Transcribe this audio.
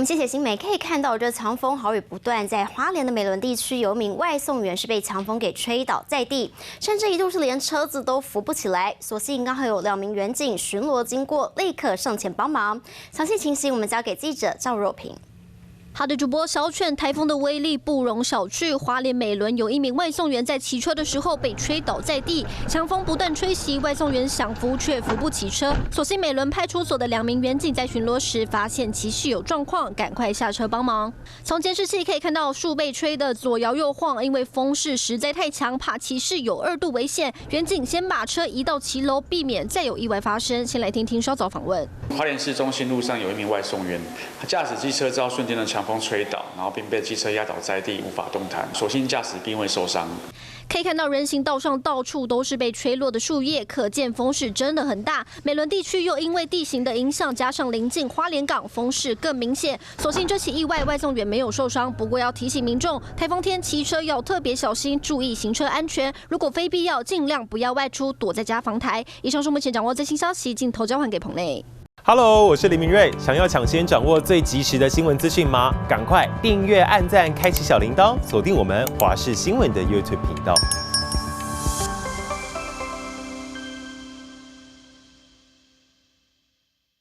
我们谢谢新媒可以看到，这强风豪雨不断，在花莲的美仑地区，有名外送员是被强风给吹倒在地，甚至一度是连车子都扶不起来。所幸刚好有2名员警巡逻经过，立刻上前帮忙。详细情形我们交给记者赵若平。 好的，主播小犬，台风的威力不容小觑。花莲美仑有1名外送员在骑车的时候被吹倒在地，强风不断吹袭，外送员想扶却扶不起车。所幸美仑派出所的2名员警在巡逻时发现骑士有状况，赶快下车帮忙。从监视器可以看到树被吹得左摇右晃，因为风势实在太强，怕骑士有2度危险。员警先把车移到骑楼，避免再有意外发生。先来听听稍早访问。花莲市中心路上有1名外送员，他驾驶机车遭瞬间的强风吹倒，然后并被机车压倒在地，无法动弹。所幸驾驶并未受伤。可以看到人行道上到处都是被吹落的树叶，可见风势真的很大。美仑地区又因为地形的影响，加上临近花莲港，风势更明显。所幸这起意外外送员没有受伤，不过要提醒民众，台风天骑车要特别小心，注意行车安全。如果非必要，尽量不要外出，躲在家防台。以上是目前掌握最新消息，镜头交还给棚内。 Hello， 我是林明瑞。想要抢先掌握最及时的新闻资讯吗？赶快订阅、按赞、开启小铃铛，锁定我们华视新闻的 YouTube 频道。